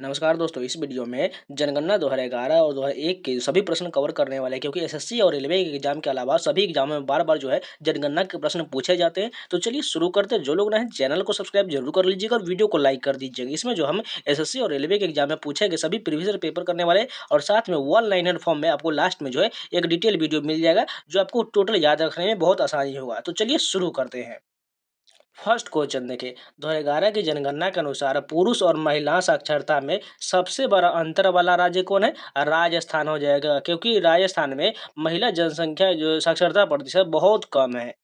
नमस्कार दोस्तों, इस वीडियो में जनगणना 2011 और 2001 के सभी प्रश्न कवर करने वाले हैं क्योंकि एसएससी और रेलवे के एग्जाम के अलावा सभी एग्जामों में बार-बार जो है जनगणना के प्रश्न पूछे जाते हैं। तो चलिए शुरू करते हैं। जो लोग नए हैं चैनल को सब्सक्राइब जरूर कर लीजिएगा और वीडियो को लाइक कर दीजिएगा। इसमें जो हम एसएससी और रेलवे के एग्जाम में पूछे गए सभी प्रीवियस ईयर पेपर करने वाले हैं और साथ में वन लाइनर फॉर्म में आपको लास्ट में जो है एक डिटेल वीडियो मिल जाएगा जो आपको टोटल याद रखने में बहुत आसानी होगा। तो चलिए शुरू करते हैं। फर्स्ट क्वेश्चन देखिए, 2011 की जनगणना के अनुसार पुरुष और महिला साक्षरता में सबसे बड़ा अंतर वाला राज्य कौन है? राजस्थान हो जाएगा, क्योंकि राजस्थान में महिला जनसंख्या जो साक्षरता प्रतिशत बहुत कम है।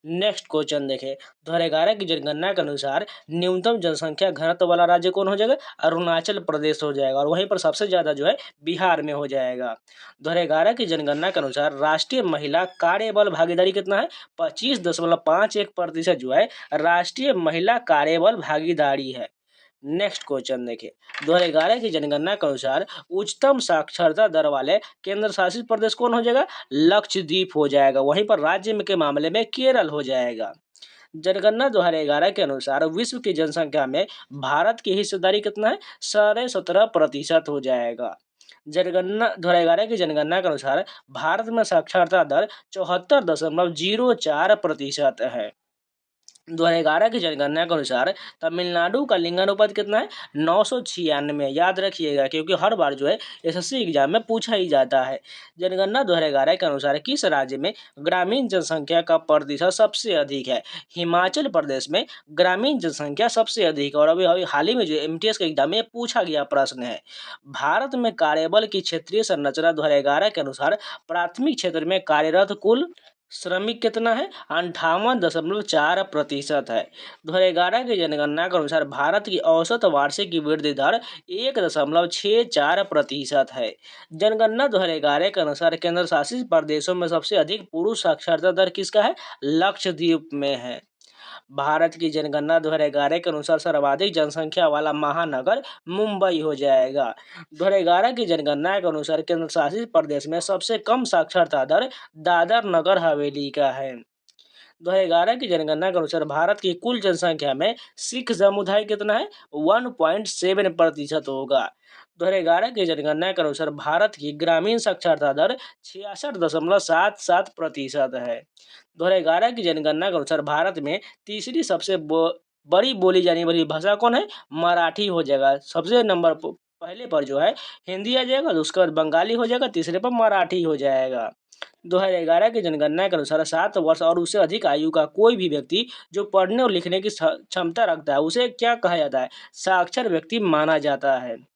नेक्स्ट क्वेश्चन देखें, 2011 की जनगणना के अनुसार न्यूनतम जनसंख्या घनत्व वाला राज्य कौन हो जाएगा? अरुणाचल प्रदेश हो जाएगा और वहीं पर सबसे ज्यादा जो है बिहार में हो जाएगा। 2011 की जनगणना के अनुसार राष्ट्रीय महिला कार्यबल भागीदारी कितना है? 25.51% जो है राष्ट्रीय महिला कार्यबल भागीदारी है। नेक्स्ट क्वेश्चन देखिए, 2011 की जनगणना के अनुसार उच्चतम साक्षरता दर वाले केंद्र शासित प्रदेश कौन हो जाएगा? लक्षद्वीप हो जाएगा। वहीं पर राज्य के मामले में केरल हो जाएगा। जनगणना 2011 के अनुसार विश्व की जनसंख्या में भारत की हिस्सेदारी कितना है? 17.5% हो जाएगा। जनगणना 2011 की जनगणना के अनुसार भारत में साक्षरता दर 74.04% है। 2011 की जनगणना के अनुसार तमिलनाडु का लिंगानुपात कितना है? 996। याद रखिएगा क्योंकि हर बार जो है एसएससी एग्जाम में पूछा ही जाता है। जनगणना 2011 के अनुसार किस राज्य में ग्रामीण जनसंख्या का प्रतिशत सबसे अधिक है? हिमाचल प्रदेश में ग्रामीण जनसंख्या सबसे अधिक है और अभी अभी हाल ही में जो एमटीएस के एग्जाम में पूछा गया प्रश्न है। भारत में कार्यबल की क्षेत्रीय संरचना 2011 के अनुसार प्राथमिक क्षेत्र में कार्यरत कुल श्रमिक कितना है? 58.4% है। 2011 की जनगणना के अनुसार भारत की औसत वार्षिक वृद्धि दर 1.64% है। जनगणना 2011 के अनुसार केंद्र शासित प्रदेशों में सबसे अधिक पुरुष साक्षरता दर किसका है? लक्षद्वीप में है। भारत की जनगणना 2011 के अनुसार सर्वाधिक जनसंख्या वाला महानगर मुंबई हो जाएगा। 2011 की जनगणना के अनुसार केंद्र शासित प्रदेश में सबसे कम साक्षरता दर दादर नगर हवेली का है। 2011 की जनगणना के अनुसार भारत की कुल जनसंख्या में सिख समुदाय कितना है? 1.7% होगा। 2011 की जनगणना के अनुसार भारत की ग्रामीण साक्षरता दर 66.77% है। 2011 की जनगणना के अनुसार भारत में तीसरी सबसे बड़ी बोली जाने वाली भाषा कौन है? मराठी हो जाएगा। सबसे नंबर पहले पर जो है हिंदी आ जाएगा, उसके बाद बंगाली हो जाएगा, तीसरे पर मराठी हो जाएगा। 2011 की जनगणना के अनुसार 7 वर्ष और उससे अधिक आयु का कोई भी व्यक्ति जो पढ़ने और लिखने की क्षमता रखता है उसे क्या कहा जाता है? साक्षर व्यक्ति माना जाता है।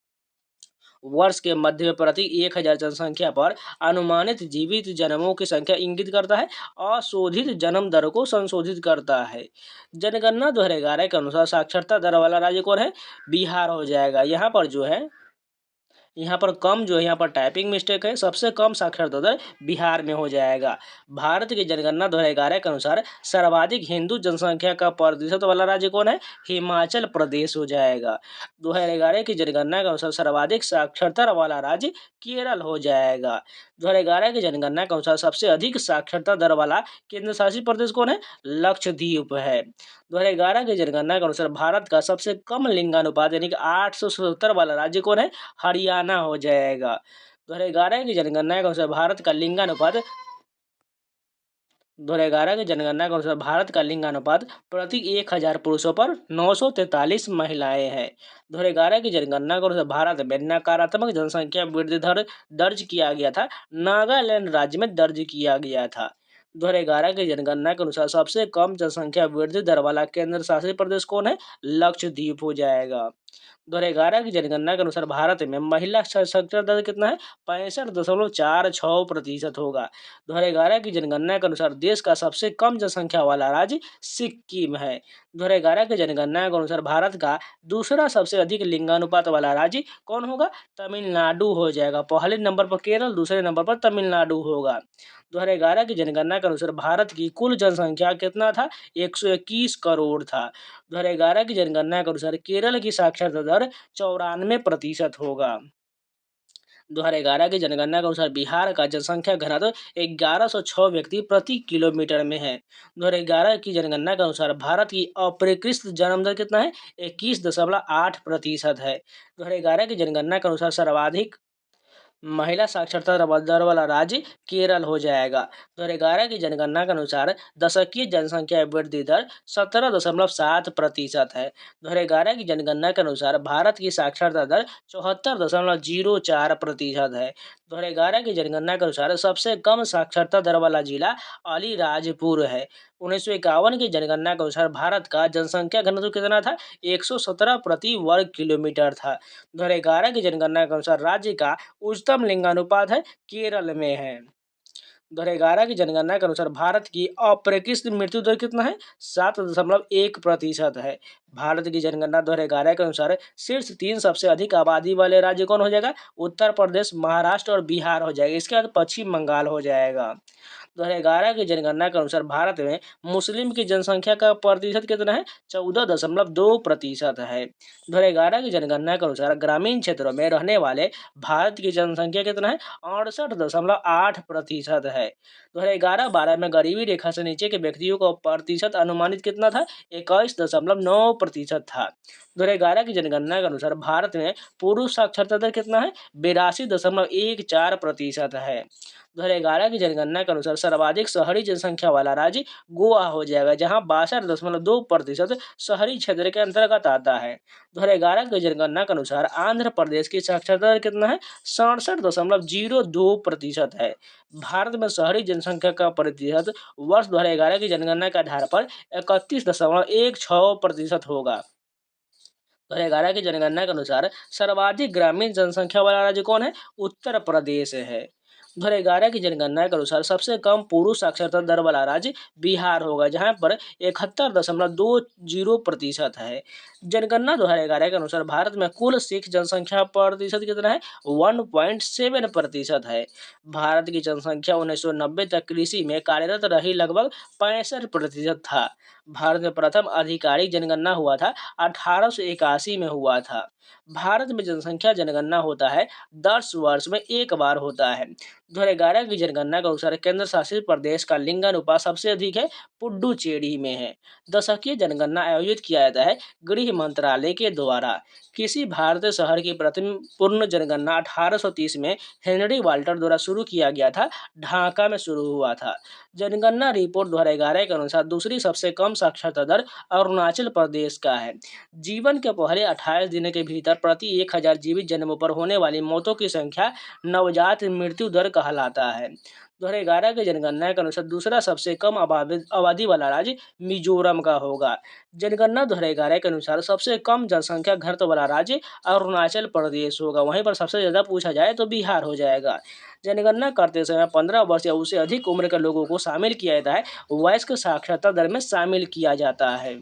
वर्ष के मध्य में प्रति 1000 जनसंख्या पर अनुमानित जीवित जन्मों की संख्या इंगित करता है। अशोधित जन्म दर को संशोधित करता है। जनगणना 2011 के अनुसार साक्षरता दर वाला राज्य कौन है? बिहार हो जाएगा। यहाँ पर कम जो है यहाँ पर टाइपिंग मिस्टेक है। सबसे कम साक्षरता दर बिहार में हो जाएगा। भारत की जनगणना 2011 के अनुसार सर्वाधिक हिंदू जनसंख्या का प्रतिशत वाला राज्य कौन है? हिमाचल प्रदेश हो जाएगा। 2011 की जनगणना के अनुसार सर्वाधिक साक्षरता वाला राज्य केरल हो जाएगा। 2011 की जनगणना के अनुसार सबसे अधिक साक्षरता दर वाला केंद्र शासित प्रदेश कौन है? लक्षद्वीप है। 2011 की जनगणना के अनुसार भारत का सबसे कम लिंगानुपात यानी कि 877 वाला राज्य कौन है? हरियाणा हो जाएगा। 2011 की जनगणना के अनुसार भारत का लिंगानुपात 2011 की जनगणना के अनुसार भारत का लिंगानुपात प्रति 1000 पुरुषों पर 943 महिलाएं हैं। 2011 की जनगणना के अनुसार भारत में नकारात्मक जनसंख्या वृद्धि दर दर्ज किया गया था। नागालैंड राज्य में दर्ज किया गया था। 2011 की जनगणना के अनुसार सबसे कम जनसंख्या वृद्धि दर वाला केंद्र शासित प्रदेश कौन है? लक्षद्वीप हो जाएगा। 2011 की जनगणना के अनुसार भारत में महिला साक्षरता दर कितना है? 65.46% होगा। 2011 की जनगणना के अनुसार देश का सबसे कम जनसंख्या वाला राज्य सिक्किम है। 2011 की जनगणना के अनुसार भारत का दूसरा सबसे अधिक लिंगानुपात वाला राज्य कौन होगा? तमिलनाडु हो जाएगा। पहले नंबर पर केरल, दूसरे नंबर पर तमिलनाडु होगा। 2011 की जनगणना के अनुसार भारत की कुल जनसंख्या कितना था? 121 करोड़ था। 2011 की जनगणना के अनुसार केरल की साक्षरता दर 94% होगा। 2011 की जनगणना के अनुसार बिहार का जनसंख्या घनत्व 1106 व्यक्ति प्रति किलोमीटर में है। 2011 की जनगणना के अनुसार भारत की अपरिकृत जन्म दर कितना है? 21.8% है। 2011 की जनगणना के अनुसार सर्वाधिक महिला साक्षरता दर वाला राज्य केरल हो जाएगा। 2011 की जनगणना के अनुसार दशकीय जनसंख्या वृद्धि दर 17.7% है। 2011 की जनगणना के अनुसार भारत की साक्षरता दर 74.04% है। 2011 की जनगणना के अनुसार सबसे कम साक्षरता दर वाला जिला अलीराजपुर है। 1951 की जनगणना के अनुसार भारत का जनसंख्या घनत्व कितना था? 117 प्रति वर्ग किलोमीटर था। 2011 की जनगणना के अनुसार राज्य का उच्चतम लिंगानुपात है केरल में है। 2011 की जनगणना के अनुसार भारत की अप्रकीर्तित मृत्यु दर कितना है? 7.1% है। भारत की जनगणना 2011 के अनुसार शीर्ष 3 सबसे अधिक आबादी वाले राज्य कौन हो जाएगा? उत्तर प्रदेश, महाराष्ट्र और बिहार हो जाएगा। इसके बाद पश्चिम बंगाल हो जाएगा। 2011 की जनगणना के अनुसार भारत में मुस्लिम की जनसंख्या का प्रतिशत कितना है? 14.2% है। 2011 की जनगणना के अनुसार ग्रामीण क्षेत्रों में रहने वाले भारत की जनसंख्या कितना है? 68.8% है। 2011-12 में गरीबी रेखा से नीचे के व्यक्तियों का प्रतिशत अनुमानित कितना था? 21.9% था। 2011 की जनगणना के अनुसार भारत में पुरुष साक्षरता दर कितना है? 82.14% है। 2011 की जनगणना के अनुसार सर्वाधिक शहरी जनसंख्या वाला राज्य गोवा हो जाएगा, जहां 62.2% शहरी क्षेत्र के अंतर्गत आता है। 2011 की जनगणना के अनुसार आंध्र प्रदेश की साक्षरता दर कितना है? 67.02% है। भारत में शहरी जनसंख्या का प्रतिशत वर्ष 2011 की जनगणना के आधार पर 31.16% होगा। 2011 की जनगणना के अनुसार सर्वाधिक ग्रामीण जनसंख्या वाला राज्य कौन है? उत्तर प्रदेश है। 2011 की जनगणना के अनुसार सबसे कम पुरुष साक्षरता दर वाला राज्य बिहार होगा, जहां पर 71.20% है। जनगणना 2011 के अनुसार भारत में कुल सिख जनसंख्या प्रतिशत कितना है? 1.7% है। भारत की जनसंख्या 1990 तक कृषि में कार्यरत रही लगभग 65% था। भारत में प्रथम आधिकारिक जनगणना हुआ था 1881 में हुआ था। भारत में जनसंख्या जनगणना होता है 10 वर्ष में एक बार होता है। 2011 की जनगणना के अनुसार केंद्र शासित प्रदेश का लिंगानुपात सबसे अधिक है पुडुचेरी में है। दशकीय जनगणना आयोजित किया जाता है गृह मंत्रालय के द्वारा। किसी भारतीय शहर की प्रथम पूर्ण जनगणना 1830 में हेनरी वाल्टर द्वारा शुरू किया गया था। ढाका में शुरू हुआ था। जनगणना रिपोर्ट 2011 के अनुसार दूसरी सबसे कम साक्षरता दर अरुणाचल प्रदेश का है। जीवन के पहले 28 दिन के भीतर प्रति 1000 जीवित जन्मों पर होने वाली मौतों की संख्या नवजात मृत्यु दर कहलाता है। 2011 की जनगणना के अनुसार दूसरा सबसे कम आबादी वाला राज्य मिजोरम का होगा। जनगणना 2011 के अनुसार सबसे कम जनसंख्या घनत्व वाला राज्य अरुणाचल प्रदेश होगा। वहीं पर सबसे ज़्यादा पूछा जाए तो बिहार हो जाएगा। जनगणना करते समय 15 वर्ष या उससे अधिक उम्र के लोगों को शामिल किया जाता है। वयस्क साक्षरता दर में शामिल किया जाता है।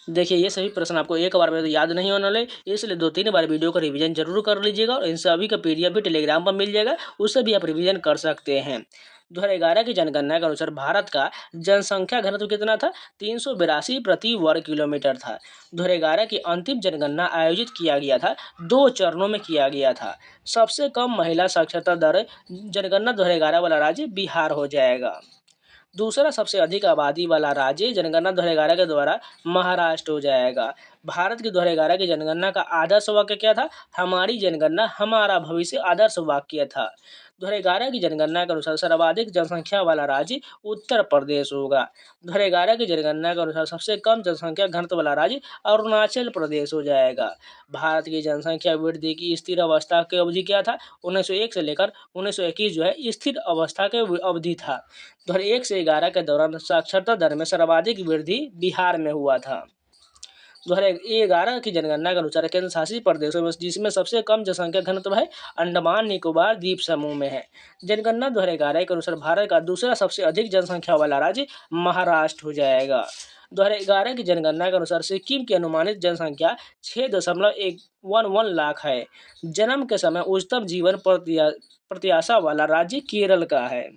देखिए, ये सभी प्रश्न आपको एक बार में तो याद नहीं होने वाले, इसलिए 2-3 बार वीडियो का रिवीजन जरूर कर लीजिएगा और इन सभी का पीडीएफ भी टेलीग्राम पर मिल जाएगा, उससे भी आप रिवीजन कर सकते हैं। 2011 की जनगणना के अनुसार भारत का जनसंख्या घनत्व कितना था? 382 प्रति वर्ग किलोमीटर था। 2011 की अंतिम जनगणना आयोजित किया गया था, 2 चरणों में किया गया था। सबसे कम महिला साक्षरता दर जनगणना 2011 वाला राज्य बिहार हो जाएगा। दूसरा सबसे अधिक आबादी वाला राज्य जनगणना 2011 के द्वारा महाराष्ट्र हो जाएगा। भारत की 2011 की जनगणना का आदर्श वाक्य क्या था? हमारी जनगणना हमारा भविष्य आदर्श वाक्य था। 2011 की जनगणना के अनुसार सर्वाधिक जनसंख्या वाला राज्य उत्तर प्रदेश होगा। 2011 की जनगणना के अनुसार सबसे कम जनसंख्या घनत्व वाला राज्य अरुणाचल प्रदेश हो जाएगा। भारत की जनसंख्या वृद्धि की स्थिर अवस्था की अवधि क्या था? 1901 से लेकर 1921 जो है स्थिर अवस्था के अवधि था। 2001 से 11 के दौरान साक्षरता दर में सर्वाधिक वृद्धि बिहार में हुआ था। 2011 की जनगणना के अनुसार केंद्र शासित प्रदेशों में जिसमें सबसे कम जनसंख्या घनत्व है अंडमान निकोबार द्वीप समूह में है। जनगणना 2011 के अनुसार भारत का दूसरा सबसे अधिक जनसंख्या वाला राज्य महाराष्ट्र हो जाएगा। 2011 की जनगणना के अनुसार सिक्किम की अनुमानित जनसंख्या 6.111 लाख है। जन्म के समय उच्चतम जीवन प्रत्याशा वाला राज्य केरल का है।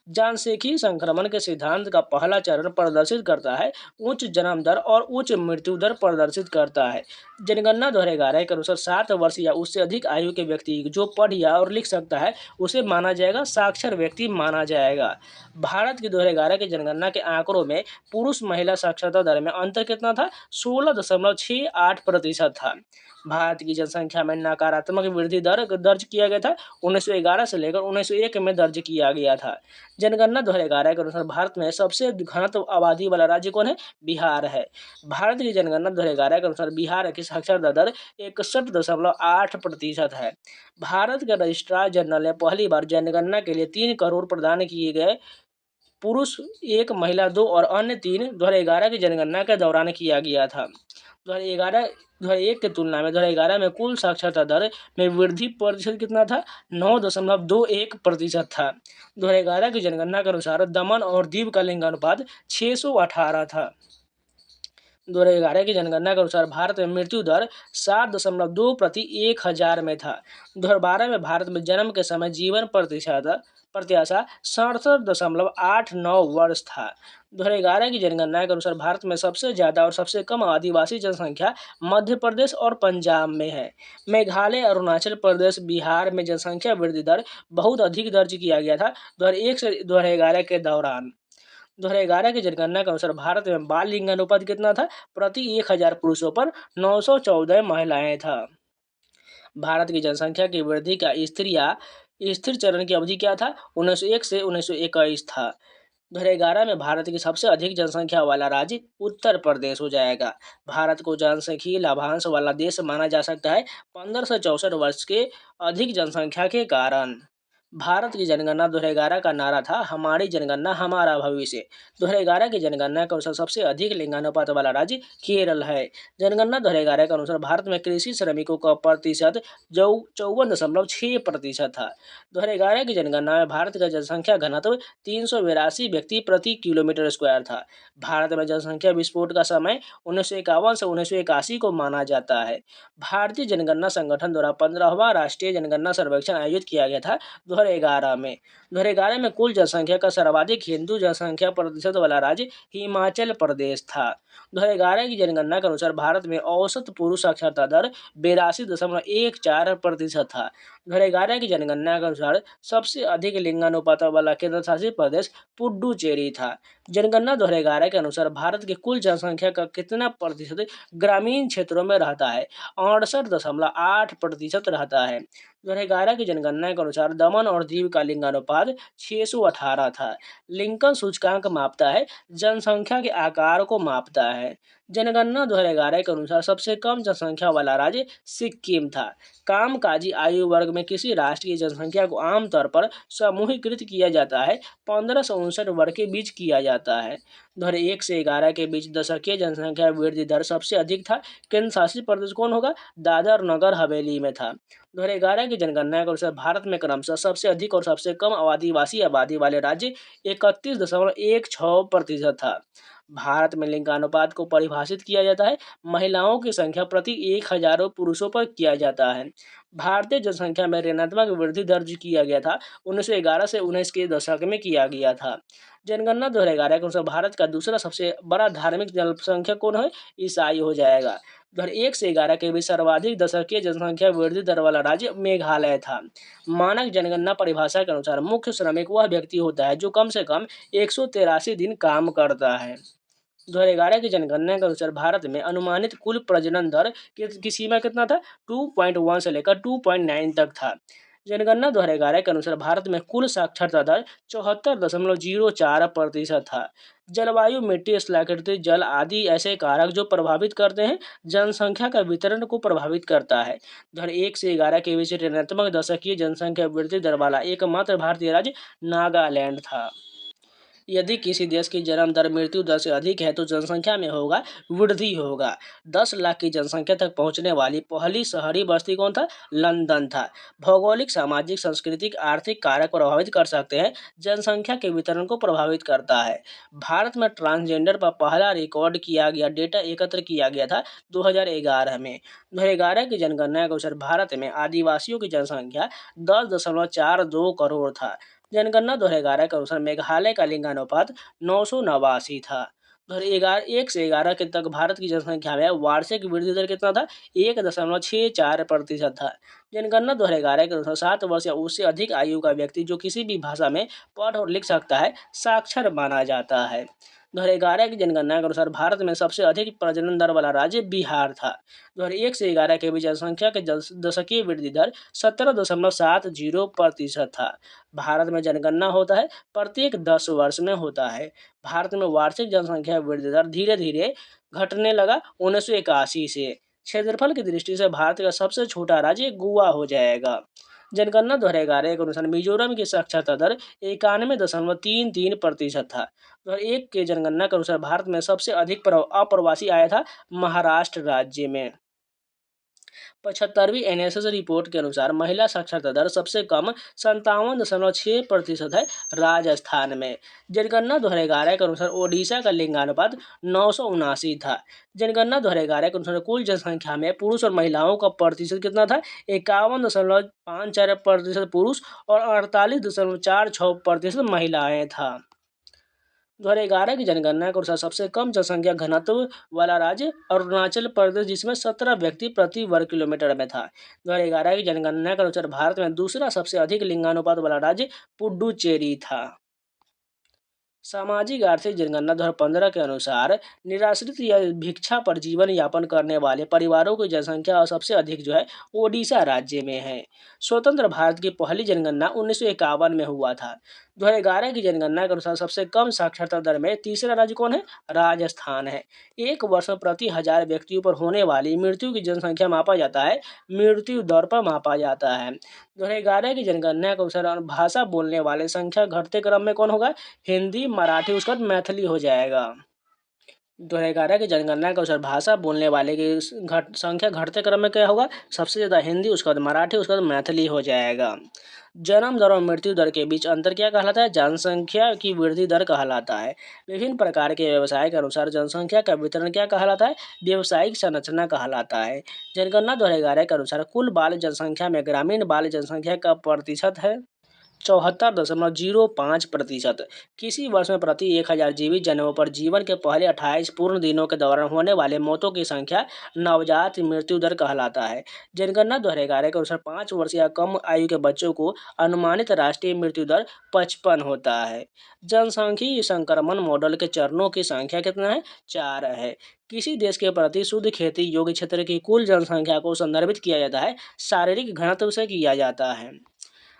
जनसांख्यिकी संक्रमण के सिद्धांत का पहला चरण प्रदर्शित करता है। उच्च जन्म दर और उच्च मृत्यु दर प्रदर्शित करता है। जनगणना 2011 के अनुसार 7 वर्ष या उससे अधिक आयु के व्यक्ति जो पढ़ या और लिख सकता है उसे माना जाएगा साक्षर व्यक्ति माना जाएगा। भारत की 2011 की जनगणना के आंकड़ों में पुरुष महिला साक्षरता दर में अंतर कितना था? 16.68% था। भारत की जनसंख्या में नकारात्मक वृद्धि दर दर्ज किया गया था। 1911 से लेकर 1901 में दर्ज किया गया था। जनगणना 2011 के अनुसार भारत में सबसे घनत्व आबादी वाला राज्य कौन है? बिहार है। भारत की जनगणना 2011 के अनुसार बिहार की साक्षरता दर 61.8% है। भारत के रजिस्ट्रार जनरल ने पहली बार जनगणना के लिए 3 करोड़ प्रदान किए गए। पुरुष 1, महिला 2 और अन्य 3 2011 की जनगणना के दौरान किया गया था। 2001 की तुलना में 2011 में कुल साक्षरता दर में वृद्धि प्रतिशत कितना था? 9.21% था। 2011 की जनगणना के अनुसार दमन और दीव का लिंगानुपात 618 था। 2011 की जनगणना के अनुसार भारत में मृत्यु दर 7.2 प्रति 1000 में था। 2012 में भारत में जन्म के समय जीवन प्रत्याशा 67.89 वर्ष था। 2011 की जनगणना के अनुसार भारत में सबसे ज़्यादा और सबसे कम आदिवासी जनसंख्या मध्य प्रदेश और पंजाब में है। मेघालय, अरुणाचल प्रदेश, बिहार में जनसंख्या वृद्धि दर बहुत अधिक दर्ज किया गया था 2001 से 2011 के दौरान। 2011 की जनगणना के अनुसार भारत में बाल लिंगानुपात कितना था? प्रति 1000 पुरुषों पर 914 महिलाएं था। भारत की जनसंख्या की वृद्धि का स्थिर चरण की अवधि क्या था? 1901 से 1921 था। 2011 में भारत की सबसे अधिक जनसंख्या वाला राज्य उत्तर प्रदेश हो जाएगा। भारत को जनसांख्यिकीय लाभांश वाला देश माना जा सकता है 15 से 64 वर्ष के अधिक जनसंख्या के कारण। भारत की जनगणना 2011 का नारा था हमारी जनगणना हमारा भविष्य। 2011 की जनगणना के अनुसार सबसे अधिक लिंगानुपात वाला राज्य केरल है। जनगणना 2011 के अनुसार भारत में कृषि श्रमिकों का प्रतिशत 54.6% था। 2011 की जनगणना में भारत का जनसंख्या घनत्व 382 व्यक्ति प्रति किलोमीटर स्क्वायर था। भारत में जनसंख्या विस्फोट का समय 1951 से 1981 को माना जाता है। भारतीय जनगणना संगठन द्वारा 15वां राष्ट्रीय जनगणना सर्वेक्षण आयोजित किया गया था 2011 में। 2011 में कुल जनसंख्या का सर्वाधिक हिंदू जनसंख्या प्रतिशत वाला राज्य हिमाचल प्रदेश था। 2011 की जनगणना के अनुसार भारत में औसत पुरुष साक्षरता दर 82.14% था। 2011 की जनगणना के अनुसार सबसे अधिक लिंगानुपात वाला केंद्र शासित प्रदेश पुडुचेरी था। जनगणना 2011 के अनुसार भारत की कुल जनसंख्या का कितना प्रतिशत ग्रामीण क्षेत्रों में रहता है? 68.8% रहता है। 2011 की जनगणना के अनुसार दमन और दीव का लिंगानुपात 618 था। लिंकन सूचकांक मापता है जनसंख्या के आकार को मापता है। जनगणना 2011 के अनुसार सबसे कम जनसंख्या वाला राज्य सिक्किम था। कामकाजी आयु वर्ग में किसी राष्ट्र की जनसंख्या को आमतौर पर समूहीकृत किया जाता है 15 से 59 वर्ग के बीच किया जाता है। 2001 से 11 के बीच दशकीय जनसंख्या वृद्धि दर सबसे अधिक था। केंद्र शासित प्रदेश कौन होगा? दादर नगर हवेली में था। 2011 की जनगणना के अनुसार भारत में क्रमशः सबसे अधिक और सबसे कम आदिवासी आबादी वाले राज्य 31.16% था। भारत में लिंगानुपात को परिभाषित किया जाता है महिलाओं की संख्या प्रति 1000 पुरुषों पर किया जाता है। भारतीय जनसंख्या में ऋणात्मक वृद्धि दर्ज किया गया था 1911 से 19 के दशक में किया गया था। जनगणना 2011 के अनुसार भारत का दूसरा सबसे बड़ा धार्मिक जनसंख्या कौन है? ईसाई हो जाएगा। 2001 से 11 के बीच सर्वाधिक दशकीय जनसंख्या वृद्धि दर वाला राज्य मेघालय था। मानक जनगणना परिभाषा के अनुसार मुख्य श्रमिक वह व्यक्ति होता है जो कम से कम 183 दिन काम करता है। 2011 की जनगणना के अनुसार भारत में अनुमानित कुल प्रजनन दर की सीमा कितना था? 2.1 से लेकर 2.9 तक था। जनगणना 2011 के अनुसार भारत में कुल साक्षरता दर 74.04% था। जलवायु, मिट्टी, स्थलाकृतिक जल आदि ऐसे कारक जो प्रभावित करते हैं जनसंख्या का वितरण को प्रभावित करता है। 2001 से 11 के बीच ऋणात्मक दशकीय जनसंख्या वृद्धि दर वाला एकमात्र भारतीय राज्य नागालैंड था। यदि किसी देश की जन्म दर मृत्यु दर से अधिक है तो जनसंख्या में होगा वृद्धि होगा। 10 लाख की जनसंख्या तक पहुंचने वाली पहली शहरी बस्ती कौन था? लंदन था। भौगोलिक, सामाजिक, सांस्कृतिक, आर्थिक कारक प्रभावित कर सकते हैं जनसंख्या के वितरण को प्रभावित करता है। भारत में ट्रांसजेंडर पर पहला रिकॉर्ड किया गया डेटा एकत्र किया गया था 2011 में। 2011 की जनगणना के अनुसार भारत में आदिवासियों की जनसंख्या 10.42 करोड़ था। जनगणना 2011 के अनुसार मेघालय का लिंगानुपात 989 था। 2011 1 से 11 के तक भारत की जनसंख्या में वार्षिक वृद्धि दर कितना था? 1.64% था। जनगणना 2011 के अनुसार 7 वर्ष या उससे अधिक आयु का व्यक्ति जो किसी भी भाषा में पढ़ और लिख सकता है साक्षर माना जाता है। 2011 की जनगणना के अनुसार भारत में सबसे अधिक प्रजनन दर वाला राज्य बिहार था। 2001 से 2011 के बीच जनसंख्या के दशकीय वृद्धि दर 17.70% था। भारत में जनगणना होता है प्रत्येक 10 वर्ष में होता है। भारत में वार्षिक जनसंख्या वृद्धि दर धीरे धीरे घटने लगा 1981 से। क्षेत्रफल की दृष्टि से भारत का सबसे छोटा राज्य गोवा हो जाएगा। जनगणना 2011 के अनुसार मिजोरम की साक्षरता दर 91.33% था। 2001 के जनगणना के अनुसार भारत में सबसे अधिक अप्रवासी आया था महाराष्ट्र राज्य में। 75वीं एनएसएस रिपोर्ट के अनुसार महिला साक्षरता दर सबसे कम 57.6% है राजस्थान में। जनगणना 2011 के अनुसार ओडिशा का लिंगानुपात 979 था। जनगणना 2011 के अनुसार कुल जनसंख्या में पुरुष और महिलाओं का प्रतिशत कितना था? 51.54% पुरुष और 48.46% महिलाएं था। 2011 की जनगणना के अनुसार सबसे कम जनसंख्या घनत्व वाला राज्य अरुणाचल प्रदेश जिसमें 17 व्यक्ति प्रति वर्ग किलोमीटर में था। 2011 की जनगणना के अनुसार भारत में दूसरा सबसे अधिक लिंगानुपात वाला राज्य पुडुचेरी था। सामाजिक आर्थिक जनगणना 2015 के अनुसार निराश्रित या भिक्षा पर जीवन यापन करने वाले परिवारों की जनसंख्या और सबसे अधिक जो है ओडिशा राज्य में है। स्वतंत्र भारत की पहली जनगणना 1951 में हुआ था। 2011 की जनगणना के अनुसार सबसे कम साक्षरता दर में तीसरा राज्य कौन है? राजस्थान है। एक वर्ष में प्रति 1000 व्यक्तियों पर होने वाली मृत्यु की जनसंख्या मापा जाता है, मृत्यु दर पर मापा जाता है। 2011 की जनगणना के अनुसार भाषा बोलने वाले संख्या घटते क्रम में कौन होगा? हिंदी, मराठी, उसके बाद मैथिली हो जाएगा। 2011 की जनगणना के अनुसार भाषा बोलने वाले की संख्या घटते क्रम में क्या होगा? सबसे ज़्यादा हिंदी, उसके बाद मराठी, उसके बाद मैथिली हो जाएगा। जन्म दर और मृत्यु दर के बीच अंतर क्या कहलाता है? जनसंख्या की वृद्धि दर कहलाता है। विभिन्न प्रकार के व्यवसाय के अनुसार जनसंख्या का वितरण क्या कहलाता है? व्यावसायिक संरचना कहलाता है। जनगणना 2011 के अनुसार कुल बाल जनसंख्या में ग्रामीण बाल जनसंख्या का प्रतिशत है 74.05%। किसी वर्ष में प्रति 1000 जीवित जन्मों पर जीवन के पहले 28 पूर्ण दिनों के दौरान होने वाले मौतों की संख्या नवजात मृत्यु दर कहलाता है। जनगणना 2011 के अनुसार 5 वर्ष या कम आयु के बच्चों को अनुमानित राष्ट्रीय मृत्यु दर 55 होता है। जनसांख्यिकीय संक्रमण मॉडल के चरणों की संख्या कितना है? 4 है। किसी देश के प्रति शुद्ध खेती योग्य क्षेत्र की कुल जनसंख्या को संदर्भित किया जाता है, शारीरिक घनत्व से किया जाता है।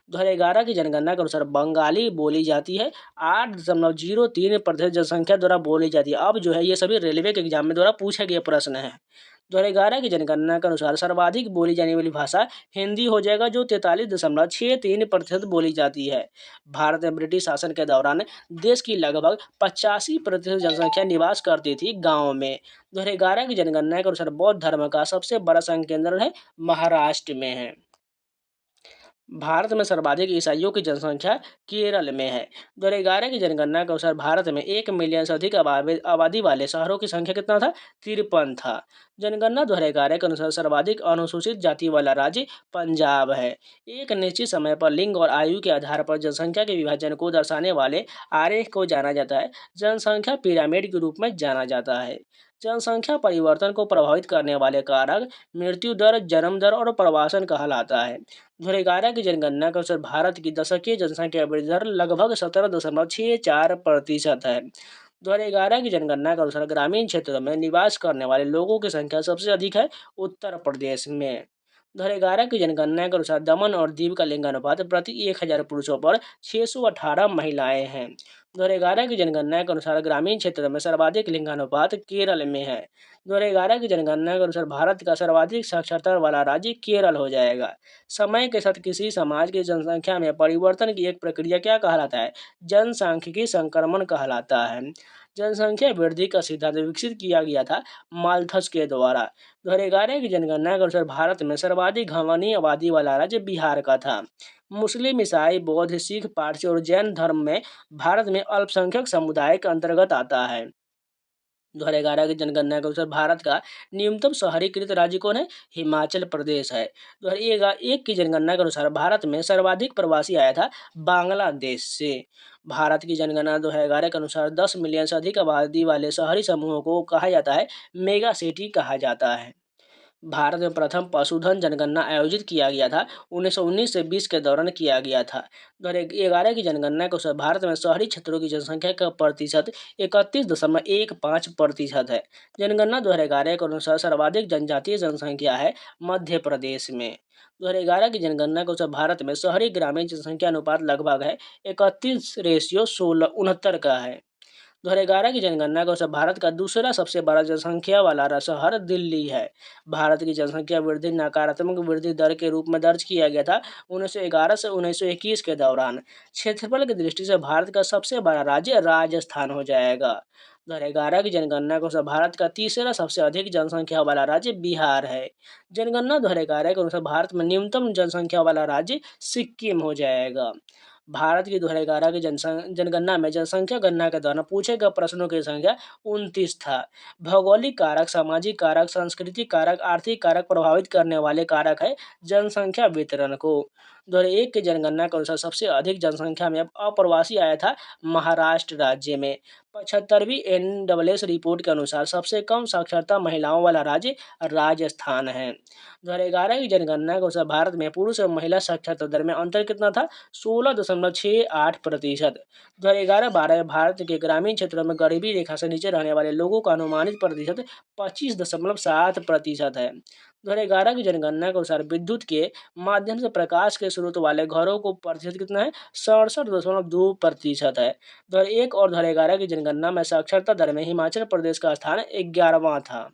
2011 की जनगणना के अनुसार बंगाली बोली जाती है 8.03% जनसंख्या द्वारा बोली जाती है। अब जो है ये सभी रेलवे के एग्जाम में द्वारा पूछे गए प्रश्न है। 2011 की जनगणना के अनुसार सर्वाधिक बोली जाने वाली भाषा हिंदी हो जाएगा जो 43.63% बोली जाती है। भारत में ब्रिटिश शासन के दौरान देश की लगभग 85% जनसंख्या निवास करती थी गाँव में। 2011 की जनगणना के अनुसार बौद्ध धर्म का सबसे बड़ा संघ केंद्र है महाराष्ट्र में है। भारत में सर्वाधिक ईसाइयों की जनसंख्या केरल में है। 2011 की जनगणना के अनुसार भारत में 1 मिलियन से अधिक आबादी वाले शहरों की संख्या कितना था? 53 था। जनगणना 2011 के अनुसार सर्वाधिक अनुसूचित जाति वाला राज्य पंजाब है। एक निश्चित समय पर लिंग और आयु के आधार पर जनसंख्या के विभाजन को दर्शाने वाले आरेख को जाना जाता है जनसंख्या पिरामिड के रूप में जाना जाता है। जनसंख्या परिवर्तन को प्रभावित करने वाले कारक मृत्यु दर, जन्म दर और प्रवासन कहलाता है। 2011 की जनगणना के अनुसार भारत की दशकीय जनसंख्या वृद्धि दर लगभग 17.64% है। 2011 की जनगणना के अनुसार ग्रामीण क्षेत्रों में निवास करने वाले लोगों की संख्या सबसे अधिक है उत्तर प्रदेश में। 2011 की जनगणना के अनुसार दमन और दीव का लिंगानुपात प्रति 1000 पुरुषों पर 618 महिलाएं हैं। 2011 की जनगणना के अनुसार ग्रामीण क्षेत्रों में सर्वाधिक लिंगानुपात केरल में है। 2011 की जनगणना के अनुसार भारत का सर्वाधिक साक्षरता वाला राज्य केरल हो जाएगा। समय के साथ किसी समाज की जनसंख्या में परिवर्तन की एक प्रक्रिया क्या कहलाता है? जनसांख्यिकीय संक्रमण कहलाता है। जनसंख्या वृद्धि का सिद्धांत विकसित किया गया था माल्थस के द्वारा। 2011 की जनगणना के अनुसार भारत में सर्वाधिक घनी आबादी वाला राज्य बिहार का था। मुस्लिम, ईसाई, बौद्ध, सिख, पारसी और जैन धर्म में भारत में अल्पसंख्यक समुदाय के अंतर्गत आता है। 2011 की जनगणना के अनुसार भारत का न्यूनतम शहरीकृत राज्य कौन है? हिमाचल प्रदेश है। 2001 की जनगणना के अनुसार भारत में सर्वाधिक प्रवासी आया था बांग्लादेश से। भारत की जनगणना 2011 के अनुसार 10 मिलियन से अधिक आबादी वाले शहरी समूहों को कहा जाता है मेगा सिटी कहा जाता है। भारत में प्रथम पशुधन जनगणना आयोजित किया गया था 1919 से 20 के दौरान किया गया था। 2011 की जनगणना के अनुसार भारत में शहरी क्षेत्रों की जनसंख्या का प्रतिशत 31.15% है। जनगणना 2011 के अनुसार सर्वाधिक जनजातीय जनसंख्या है मध्य प्रदेश में। 2011 की जनगणना के अनुसार भारत में शहरी ग्रामीण जनसंख्या अनुपात लगभग है 31:69 का है। 2011 की जनगणना के अनुसार भारत का दूसरा सबसे बड़ा जनसंख्या वाला शहर दिल्ली है। भारत की जनसंख्या वृद्धि नकारात्मक वृद्धि दर के रूप में दर्ज किया गया था 1911 से 1921 के दौरान। क्षेत्रफल की दृष्टि से भारत का सबसे बड़ा राज्य राजस्थान हो जाएगा। 2011 की जनगणना के अनुसार भारत का तीसरा सबसे अधिक जनसंख्या वाला राज्य बिहार है। जनगणना 2011 के अनुसार भारत में न्यूनतम जनसंख्या वाला राज्य सिक्किम हो जाएगा। भारत की 2011 की जनगणना में जनसंख्या गणना के दौरान पूछे गए प्रश्नों की संख्या 29 था। भौगोलिक कारक, सामाजिक कारक, सांस्कृतिक कारक, आर्थिक कारक प्रभावित करने वाले कारक है जनसंख्या वितरण को। 2001 की जनगणना के अनुसार सबसे अधिक जनसंख्या में अप्रवासी आया था महाराष्ट्र राज्य में। 75वीं NSS रिपोर्ट के अनुसार सबसे कम साक्षरता महिलाओं वाला राज्य राजस्थान है। 2011 की जनगणना के अनुसार भारत में पुरुष और महिला साक्षरता दर में अंतर कितना था? 16.68%। 2011-12 में भारत के ग्रामीण क्षेत्रों में गरीबी रेखा से नीचे रहने वाले लोगों का अनुमानित प्रतिशत 25.7% है। 2011 की जनगणना के अनुसार विद्युत के माध्यम से प्रकाश के स्रोत वाले घरों को प्रतिशत कितना है? 67.2% है। 2001 और 2011 की जनगणना में साक्षरता दर में हिमाचल प्रदेश का स्थान 11वां था।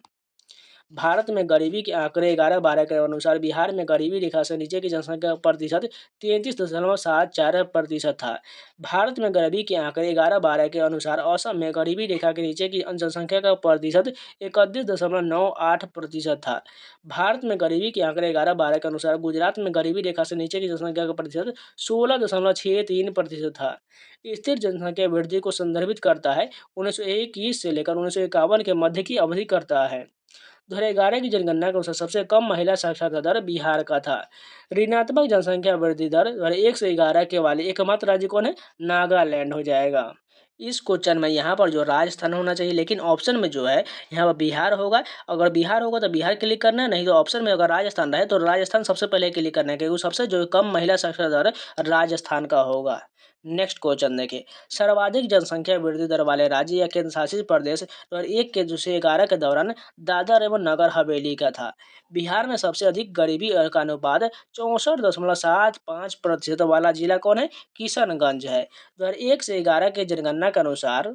भारत में गरीबी के आंकड़े 11-12 के अनुसार बिहार में गरीबी रेखा से नीचे की जनसंख्या प्रतिशत 33.74% था। भारत में गरीबी के आंकड़े 11-12 के अनुसार असम में गरीबी रेखा के नीचे की जनसंख्या का प्रतिशत 31.98% था। भारत में गरीबी के आंकड़े 11-12 के अनुसार गुजरात में गरीबी रेखा से नीचे की जनसंख्या का प्रतिशत 16.63% था। स्थिर जनसंख्या वृद्धि को संदर्भित करता है 1921 से लेकर 1951 के मध्य की अवधि करता है। 2011 की जनगणना के अनुसार सबसे कम महिला साक्षरता दर बिहार का था। ऋणात्मक जनसंख्या वृद्धि दर 1 से 11 के वाले एकमात्र राज्य कौन है? नागालैंड हो जाएगा। इस क्वेश्चन में यहाँ पर जो राजस्थान होना चाहिए, लेकिन ऑप्शन में जो है यहाँ पर बिहार होगा। अगर बिहार होगा तो बिहार क्लिक करना है, नहीं तो ऑप्शन में अगर राजस्थान रहे तो राजस्थान सबसे पहले क्लिक करना है, क्योंकि सबसे जो कम महिला साक्षरता दर राजस्थान का होगा। नेक्स्ट क्वेश्चन देखिए, सर्वाधिक जनसंख्या वृद्धि दर वाले राज्य या केंद्र शासित प्रदेश 2001 के 2011 के दौरान दादर एवं नगर हवेली का था। बिहार में सबसे अधिक गरीबी का अनुपात 64.75% वाला जिला कौन है? किशनगंज है। 2001 से 11 के जनगणना के अनुसार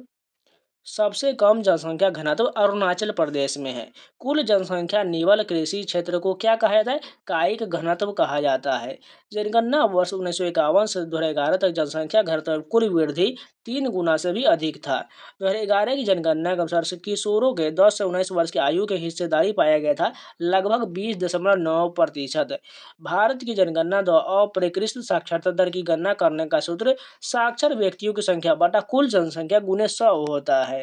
सबसे कम जनसंख्या घनत्व अरुणाचल प्रदेश में है। कुल जनसंख्या निवल कृषि क्षेत्र को क्या कहा जाता है? कायिक घनत्व कहा जाता है। जनगणना वर्ष 1951 से 2011 तक जनसंख्या घनत्व कुल वृद्धि 3 गुना से भी अधिक था। 2011 की जनगणना के अनुसार किशोरों के 10 से 19 वर्ष की आयु के हिस्सेदारी पाया गया था लगभग 20.9%। भारत की जनगणना द्वारा अपरिष्कृत साक्षरता दर की गणना करने का सूत्र साक्षर व्यक्तियों की संख्या बटा कुल जनसंख्या गुने 100 होता है।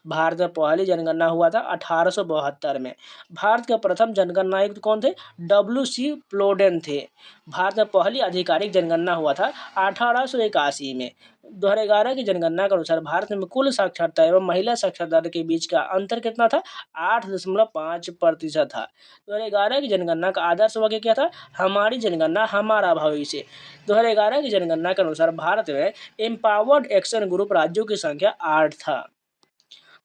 भारत में पहली जनगणना हुआ था 1872 में। भारत के प्रथम जनगणना आयुक्त कौन थे? WC प्लोडेन थे। भारत में पहली आधिकारिक जनगणना हुआ था 1881 में। 2011 की जनगणना के अनुसार भारत में कुल साक्षरता एवं महिला साक्षरता दर के बीच का अंतर कितना था? 8.5% था। 2011 की जनगणना का आदर्श वाक्य क्या था? हमारी जनगणना हमारा भविष्य। 2011 की जनगणना के अनुसार भारत में एम्पावर्ड एक्शन ग्रुप राज्यों की संख्या 8 था।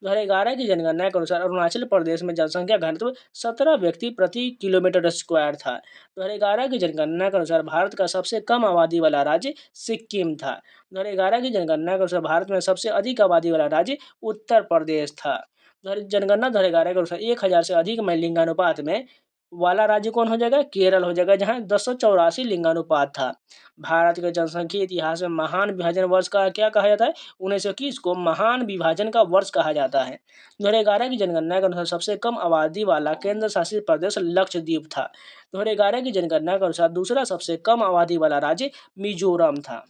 2011 की जनगणना के अनुसार अरुणाचल प्रदेश में जनसंख्या घनत्व 17 व्यक्ति प्रति किलोमीटर स्क्वायर था। 2011 की जनगणना के अनुसार भारत का सबसे कम आबादी वाला राज्य सिक्किम था। 2011 की जनगणना के अनुसार भारत में सबसे अधिक आबादी वाला राज्य उत्तर प्रदेश था। जनगणना 2011 के अनुसार 1000 से अधिक में लिंगानुपात में वाला राज्य कौन हो जाएगा? केरल हो जाएगा, जहाँ 1084 लिंगानुपात था। भारत के जनसंख्या इतिहास में महान विभाजन वर्ष का क्या कहा जाता है? 1921 को महान विभाजन का वर्ष कहा जाता है। 2011 की जनगणना के अनुसार सबसे कम आबादी वाला केंद्र शासित प्रदेश लक्षद्वीप था। 2011 की जनगणना के अनुसार दूसरा सबसे कम आबादी वाला राज्य मिजोरम था।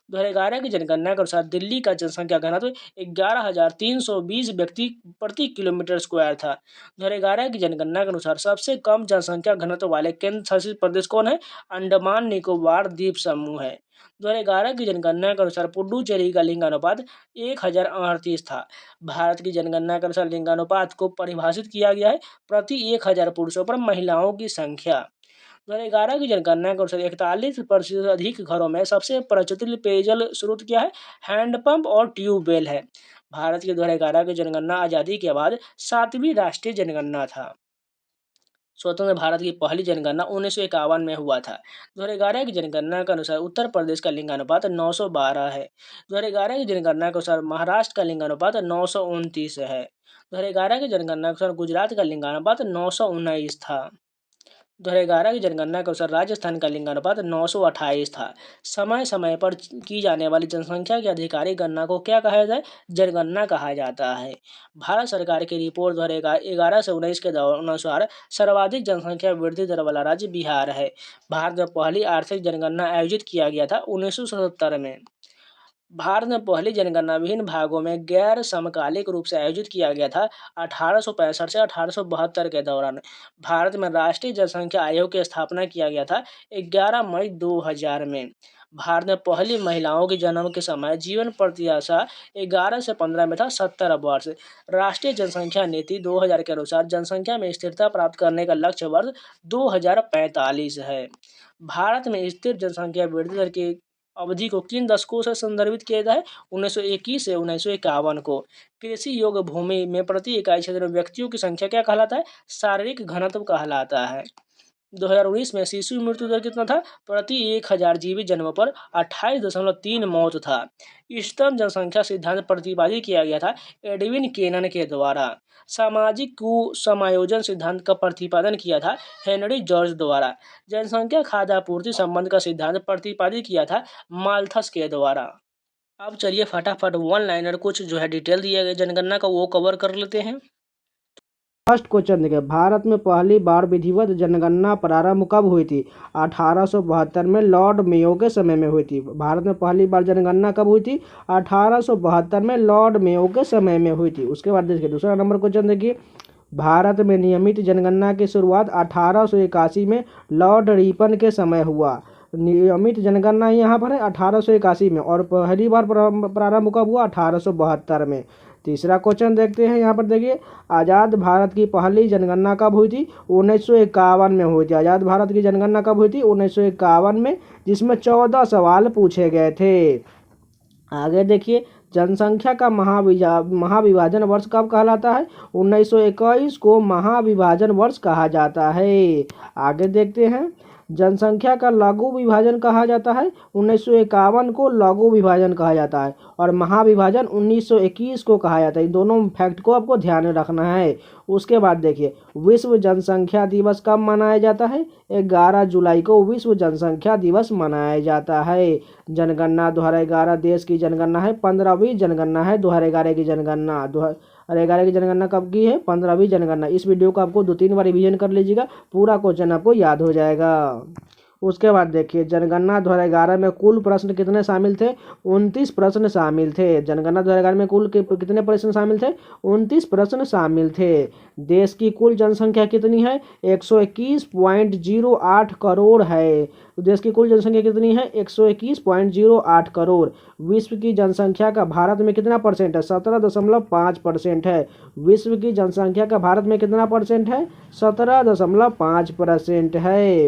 2011 की जनगणना के अनुसार दिल्ली का जनसंख्या घनत्व 11,320 व्यक्ति प्रति किलोमीटर स्क्वायर था। 2011 की जनगणना के अनुसार सबसे कम जनसंख्या घनत्व वाले केंद्र शासित प्रदेश कौन है? अंडमान निकोबार द्वीप समूह है। 2011 की जनगणना के अनुसार पुडुचेरी का लिंगानुपात 1038 था। भारत की जनगणना के अनुसार लिंगानुपात को परिभाषित किया गया है प्रति 1000 पुरुषों पर महिलाओं की संख्या। 2011 की जनगणना के अनुसार 41% अधिक घरों में सबसे प्रचलित पेयजल स्रोत क्या है? हैंडपंप और ट्यूबवेल है। भारत की 2011 की जनगणना आज़ादी के बाद 7वीं राष्ट्रीय जनगणना था। स्वतंत्र भारत की पहली जनगणना 1951 में हुआ था। 2011 की जनगणना के अनुसार उत्तर प्रदेश का लिंगानुपात 912 है। 2011 की जनगणना के अनुसार महाराष्ट्र का लिंगानुपात 929 है। 2011 की जनगणना के अनुसार गुजरात का लिंगानुपात 919 था। 2011 की जनगणना के अनुसार राजस्थान का लिंगानुपात 928 था। समय समय पर की जाने वाली जनसंख्या की आधिकारिक गणना को क्या कहा जाता है? जनगणना कहा जाता है। भारत सरकार की रिपोर्ट 2011 से 19 के अनुसार सर्वाधिक जनसंख्या वृद्धि दर वाला राज्य बिहार है। भारत में पहली आर्थिक जनगणना आयोजित किया गया था 1977 में। भारत में पहली जनगणना विभिन्न भागों में गैर समकालिक रूप से आयोजित किया गया था 1865 से 1872 के दौरान। भारत में राष्ट्रीय जनसंख्या आयोग की स्थापना किया गया था 11 मई 2000 में। भारत में पहली महिलाओं के जन्म के समय जीवन प्रत्याशा 11 से 15 में था 70 वर्ष। राष्ट्रीय जनसंख्या नीति 2000 के अनुसार जनसंख्या में स्थिरता प्राप्त करने का लक्ष्य वर्ष 2045 है। भारत में स्थिर जनसंख्या वृद्धि दर की अवधि को किन दशकों से संदर्भित किया जाता है? 1921 से 1951 को। कृषि योग्य भूमि में प्रति इकाई क्षेत्र में व्यक्तियों की संख्या क्या कहलाता है? शारीरिक घनत्व कहलाता है। 2019 में शिशु मृत्यु दर कितना था? प्रति 1000 जीवित जन्मों पर 28.3 मौत था। इष्टतम जनसंख्या सिद्धांत प्रतिपादित किया गया था एडविन केनन के द्वारा। सामाजिक कुसमायोजन सिद्धांत का प्रतिपादन किया था हेनरी जॉर्ज द्वारा। जनसंख्या खाद्य आपूर्ति संबंध का सिद्धांत प्रतिपादित किया था माल्थस के द्वारा। अब चलिए फटाफट वन लाइनर कुछ जो है डिटेल दिया गया जनगणना का वो कवर कर लेते हैं। फर्स्ट क्वेश्चन देखिए, भारत में पहली बार विधिवत जनगणना प्रारंभ कब हुई थी? 1872 में लॉर्ड मेयो के समय में हुई थी। भारत में पहली बार जनगणना कब हुई थी? 1872 में लॉर्ड मेयो के समय में हुई थी। उसके बाद देखिए दूसरा नंबर क्वेश्चन देखिए, भारत में नियमित जनगणना की शुरुआत 1881 में लॉर्ड रिपन के समय हुआ। नियमित जनगणना यहाँ पर है 1881 में, और पहली बार प्रारंभ कब हुआ? 1872 में। तीसरा क्वेश्चन देखते हैं, यहाँ पर देखिए, आज़ाद भारत की पहली जनगणना कब हुई थी? 1951 में हुई थी। आज़ाद भारत की जनगणना कब हुई थी? 1951 में, जिसमें 14 सवाल पूछे गए थे। आगे देखिए, जनसंख्या का महाविभाजन वर्ष कब कहलाता है? 1921 को महाविभाजन वर्ष कहा जाता है। आगे देखते हैं, जनसंख्या का लघु विभाजन कहा जाता है। 1951 को लघु विभाजन कहा जाता है, और महाविभाजन 1921 को कहा जाता है। इन दोनों फैक्ट को आपको ध्यान में रखना है। उसके बाद देखिए, विश्व जनसंख्या दिवस कब मनाया जाता है? 11 जुलाई को विश्व जनसंख्या दिवस मनाया जाता है। जनगणना 2011 देश की जनगणना है, 15वीं जनगणना है 2011 की जनगणना। 2011 की जनगणना कब की है? 15वीं जनगणना। इस वीडियो को आपको 2-3 बार रिवीजन कर लीजिएगा, पूरा क्वेश्चन आपको याद हो जाएगा। उसके बाद देखिए, जनगणना 2011 में कुल प्रश्न कितने शामिल थे? 29 प्रश्न शामिल थे। जनगणना 2011 में कुल कितने प्रश्न शामिल थे? 29 प्रश्न शामिल थे। देश की कुल जनसंख्या कितनी है? 121.08 करोड़ है। देश की कुल जनसंख्या कितनी है? 121.08 करोड़। विश्व की जनसंख्या का भारत में कितना परसेंट है? 17.5% है। विश्व की जनसंख्या का भारत में कितना परसेंट है? 17.5% है।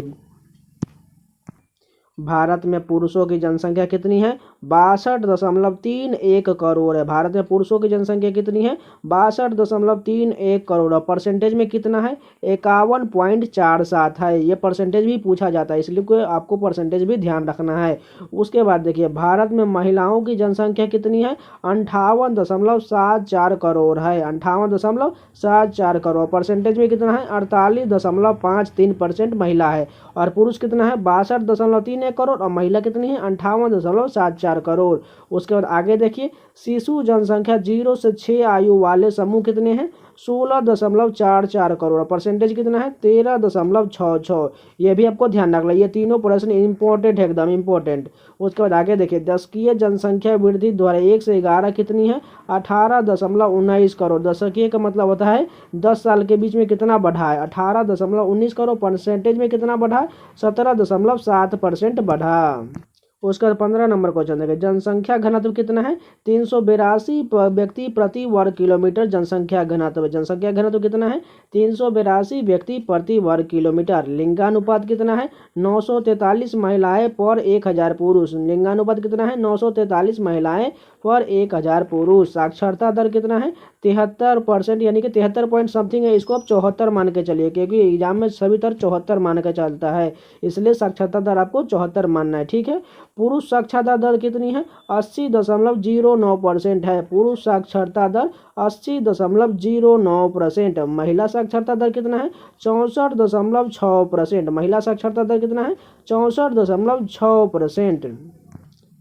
भारत में पुरुषों की जनसंख्या कितनी है? 62.31 करोड़ है। भारत में पुरुषों की जनसंख्या कितनी है? 62.31 करोड़। और परसेंटेज में कितना है? 51.47 है। ये परसेंटेज भी पूछा जाता है, इसलिए आपको परसेंटेज भी ध्यान रखना है। उसके बाद देखिए, भारत में महिलाओं की जनसंख्या कितनी है? 58.74 करोड़ है। 58.74 करोड़। परसेंटेज में कितना है? 48.53% महिला है। और पुरुष कितना है? 62.31 करोड़। और महिला कितनी है? 58.74 4 करोड़। उसके बाद आगे देखिए, शिशु जनसंख्या 0 से 6 आयु वाले समूह कितने हैं? 16.44 करोड़। परसेंटेज कितना है? 13.66। ये भी आपको ध्यान रखना, ये तीनों प्रश्न इंपॉर्टेंट है, एकदम इंपॉर्टेंट। उसके बाद आगे देखिए, दशकीय जनसंख्या वृद्धि द्वारा 1 से 11 कितनी है? 18.19 करोड़। दशकीय का मतलब होता है 10 साल के बीच में कितना बढ़ा है? 18.19 करोड़। परसेंटेज में कितना बढ़ा? 17.7% बढ़ा। उसका 15 नंबर क्वेश्चन देखिए, जनसंख्या घनत्व कितना है? 382 व्यक्ति प्रति वर्ग किलोमीटर जनसंख्या घनत्व। जनसंख्या घनत्व कितना है? 382 व्यक्ति प्रति वर्ग किलोमीटर। लिंगानुपात कितना है? 943 महिलाएं पर 1000 पुरुष। लिंगानुपात कितना है? 943 महिलाएं पर 1000 पुरुष। साक्षरता दर कितना है? 73%, यानी कि 73 पॉइंट समथिंग है। इसको आप 74 मान के चलिए, क्योंकि एग्जाम में सभी तरह 74 मान के चलता है, इसलिए साक्षरता दर आपको 74 मानना है, ठीक है। पुरुष साक्षरता दर कितनी है? 80.09% है। पुरुष साक्षरता दर 80.09%। महिला साक्षरता दर कितना है? 64.6%। महिला साक्षरता दर कितना है? 64.6%।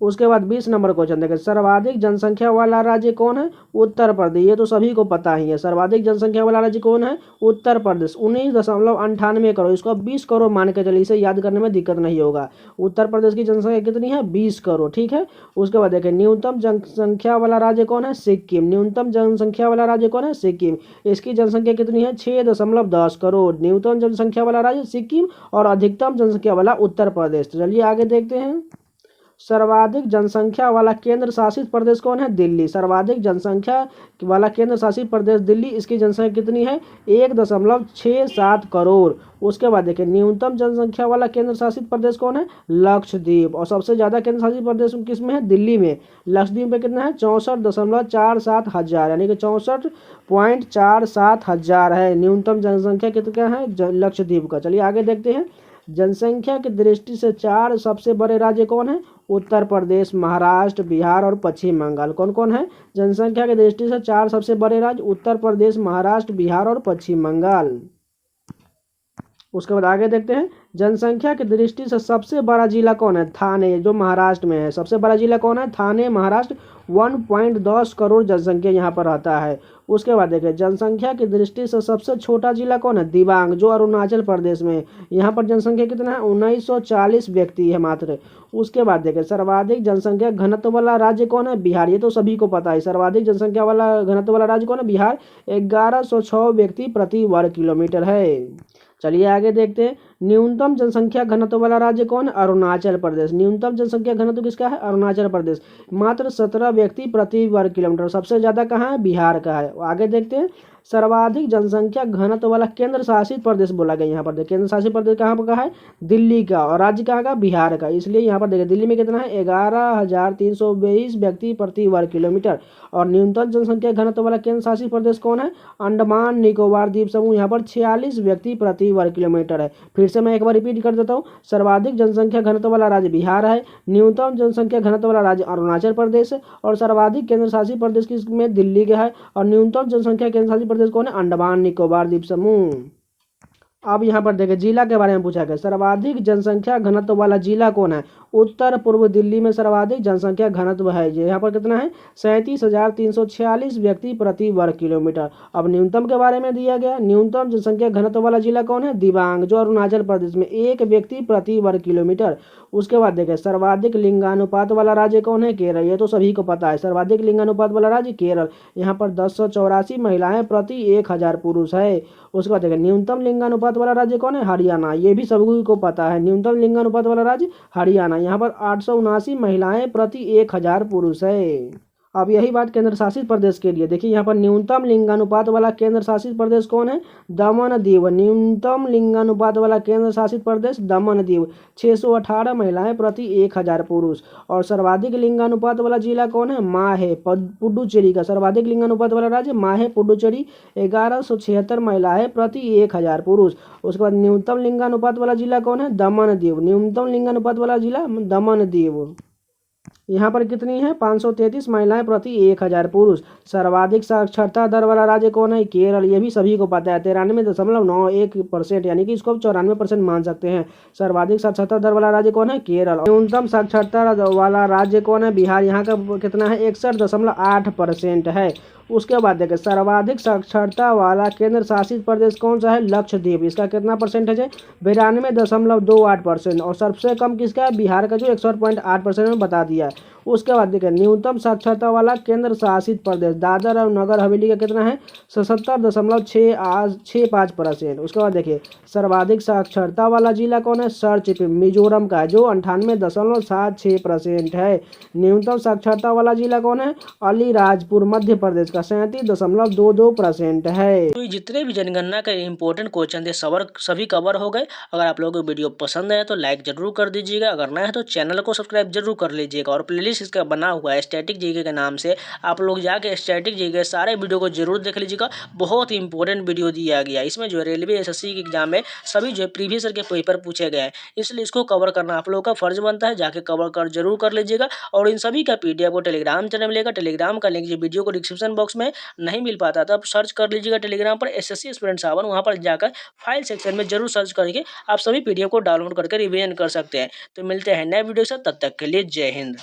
उसके बाद 20 नंबर क्वेश्चन देखें, सर्वाधिक जनसंख्या वाला राज्य कौन है? उत्तर प्रदेश। ये तो सभी को पता ही है, सर्वाधिक जनसंख्या वाला राज्य कौन है? उत्तर प्रदेश। 19.98 करोड़। इसको आप 20 करोड़ मान के चलिए, इसे याद करने में दिक्कत नहीं होगा। उत्तर प्रदेश की जनसंख्या कितनी है? 20 करोड़, ठीक है। उसके बाद देखें, न्यूनतम जनसंख्या वाला राज्य कौन है? सिक्किम। न्यूनतम जनसंख्या वाला राज्य कौन है? सिक्किम। इसकी जनसंख्या कितनी है? 6.10 करोड़। न्यूनतम जनसंख्या वाला राज्य सिक्किम और अधिकतम जनसंख्या वाला उत्तर प्रदेश। तो चलिए आगे देखते हैं, सर्वाधिक जनसंख्या वाला केंद्र शासित प्रदेश कौन है? दिल्ली। सर्वाधिक जनसंख्या वाला केंद्र शासित प्रदेश दिल्ली। इसकी जनसंख्या कितनी है? 1.67 करोड़। उसके बाद देखिए, न्यूनतम जनसंख्या वाला केंद्र शासित प्रदेश कौन है? लक्षद्वीप। और सबसे ज्यादा केंद्र शासित प्रदेश किस में है? दिल्ली में। लक्षद्वीप में कितना है? 64.47 हजार, यानी कि 64.47 हजार है न्यूनतम जनसंख्या कितना है लक्षद्वीप का। चलिए आगे देखते हैं, जनसंख्या की दृष्टि से 4 सबसे बड़े राज्य कौन है? उत्तर प्रदेश, महाराष्ट्र, बिहार और पश्चिम बंगाल। कौन कौन है? जनसंख्या की दृष्टि से 4 सबसे बड़े राज्य उत्तर प्रदेश, महाराष्ट्र, बिहार और पश्चिम बंगाल। उसके बाद आगे देखते हैं, जनसंख्या की दृष्टि से सबसे बड़ा जिला कौन है? थाने, जो महाराष्ट्र में है। सबसे बड़ा जिला कौन है? थाने, महाराष्ट्र। 1.10 करोड़ जनसंख्या यहाँ पर रहता है। उसके बाद देखिए, जनसंख्या की दृष्टि से सबसे छोटा जिला कौन है? दिबांग, जो अरुणाचल प्रदेश में है। यहाँ पर जनसंख्या कितना है? 1940 व्यक्ति है मात्र। उसके बाद देखिए, सर्वाधिक जनसंख्या घनत्व वाला राज्य कौन है? बिहार। ये तो सभी को पता है, सर्वाधिक जनसंख्या वाला घनत्व वाला राज्य कौन है? बिहार। 1106 व्यक्ति प्रति वर्ग किलोमीटर है। चलिए आगे देखते हैं, न्यूनतम जनसंख्या घनत्व वाला राज्य कौन है? अरुणाचल प्रदेश। न्यूनतम जनसंख्या घनत्व किसका है? अरुणाचल प्रदेश। मात्र 17 व्यक्ति प्रति वर्ग किलोमीटर। सबसे ज्यादा कहाँ है? बिहार का है। आगे देखते हैं, सर्वाधिक जनसंख्या घनत्व वाला केंद्र शासित प्रदेश बोला गया। यहाँ पर देखिए, केंद्र शासित प्रदेश कहाँ पर का है? दिल्ली का। और राज्य कहाँ का? बिहार का। इसलिए यहाँ पर देखिए, दिल्ली में कितना है? 11,322 व्यक्ति प्रति वर्ग किलोमीटर। और न्यूनतम जनसंख्या घनत्व वाला केंद्र शासित प्रदेश कौन है? अंडमान निकोबार द्वीप समूह। यहाँ पर 46 व्यक्ति प्रति वर्ग किलोमीटर है। फिर से मैं एक बार रिपीट कर देता हूँ, सर्वाधिक जनसंख्या घनत्व वाला राज्य बिहार है, न्यूनतम जनसंख्या घनत्व वाला राज्य अरुणाचल प्रदेश है, और सर्वाधिक केंद्र शासित प्रदेश किसमें? दिल्ली का है। और न्यूनतम जनसंख्या केंद्र शासित प्रदेश कौन है? अंडमान निकोबार द्वीप समूह। अब यहाँ पर देखिए, जिला के बारे में पूछा गया, सर्वाधिक जनसंख्या घनत्व वाला जिला कौन है? उत्तर पूर्व दिल्ली में सर्वाधिक जनसंख्या घनत्व है। यहाँ पर कितना है? 37,346 व्यक्ति प्रति वर्ग किलोमीटर। अब न्यूनतम के बारे में दिया गया, न्यूनतम जनसंख्या घनत्व वाला जिला कौन है? दिबांग, जो अरुणाचल प्रदेश में, 1 व्यक्ति प्रति वर्ग किलोमीटर। उसके बाद देखिए, सर्वाधिक लिंगानुपात वाला राज्य कौन है? केरल। ये तो सभी को पता है, सर्वाधिक लिंगानुपात वाला राज्य केरल। यहाँ पर 1084 महिलाएं प्रति 1000 पुरुष है। उसके बाद देखिए, न्यूनतम लिंगानुपात वाला राज्य कौन है? हरियाणा। ये भी सभी को पता है, न्यूनतम लिंगानुपात वाला राज्य हरियाणा। यहाँ पर 879 महिलाएं प्रति 1000 पुरुष है। अब यही बात केंद्र शासित प्रदेश के लिए, देखिए यहाँ पर न्यूनतम लिंगानुपात वाला केंद्र शासित प्रदेश कौन है? दमन दीव। न्यूनतम लिंगानुपात वाला केंद्र शासित प्रदेश दमन दीव, 618 महिलाएं प्रति 1000 पुरुष। और सर्वाधिक लिंगानुपात वाला जिला कौन है? माहे, पुडुचेरी का। सर्वाधिक लिंगानुपात वाला राज्य माहे पुडुचेरी, 1176 महिलाएं प्रति 1000 पुरुष। उसके बाद न्यूनतम लिंगानुपात वाला जिला कौन है? दमन दीव। न्यूनतम लिंगानुपात वाला जिला दमन दीव। यहाँ पर कितनी है? 533 महिलाएं प्रति 1000 पुरुष। सर्वाधिक साक्षरता दर वाला राज्य कौन है? केरल। ये भी सभी को पता है, 93.91%, यानी कि इसको आप 94% मान सकते हैं। सर्वाधिक साक्षरता दर वाला राज्य कौन है? केरल। न्यूनतम साक्षरता वाला राज्य कौन है? बिहार। यहाँ का कितना है? 61.8% है। उसके बाद देखिए, सर्वाधिक साक्षरता वाला केंद्र शासित प्रदेश कौन सा है? लक्षद्वीप। इसका कितना परसेंटेज है? 92.28%। और सबसे कम किसका है? बिहार का, जो 61.8% में बता दिया है। उसके बाद देखिए, न्यूनतम साक्षरता वाला केंद्र शासित प्रदेश दादर और नगर हवेली का कितना है? 77.65%। उसके बाद देखिए, सर्वाधिक साक्षरता वाला जिला कौन है? सर्चिप मिजोरम का है, जो 98.76% है। न्यूनतम साक्षरता वाला जिला कौन है? अलीराजपुर मध्य प्रदेश का 37.22% है। तो ये जितने भी जनगणना के इंपॉर्टेंट क्वेश्चन थे सभी कवर हो गए। अगर आप लोगों को वीडियो पसंद आया तो लाइक जरूर कर दीजिएगा, अगर नया है तो चैनल को सब्सक्राइब जरूर कर लीजिएगा। और प्लेलिस्ट इसका बना हुआ है स्टैटिक जीके के नाम से, आप लोग जाके स्टैटिक जीके सारे वीडियो को जरूर देख लीजिएगा। बहुत ही इंपॉर्टेंट वीडियो दिया गया, इसमें जो है रेलवे एसएससी के एग्जाम में सभी जो है प्रीवियस ईयर के पेपर पूछे गए हैं, इसलिए इसको कवर करना आप लोगों का फर्ज बनता है। जाके कवर कर जरूर कर लीजिएगा। और इन सभी का पीडीएफ को टेलीग्राम चैनल मिलेगा, टेलीग्राम का लिंक वीडियो को डिस्क्रिप्शन बॉक्स में नहीं मिल पाता तो आप सर्च कर लीजिएगा टेलीग्राम पर एसएससी एस्पिरेंट 7, वहां पर जाकर फाइल सेक्शन में जरूर सर्च करके आप सभी पीडीएफ को डाउनलोड करके रिवीजन कर सकते हैं। तो मिलते हैं नए वीडियो के साथ, तब तक के लिए जय हिंद।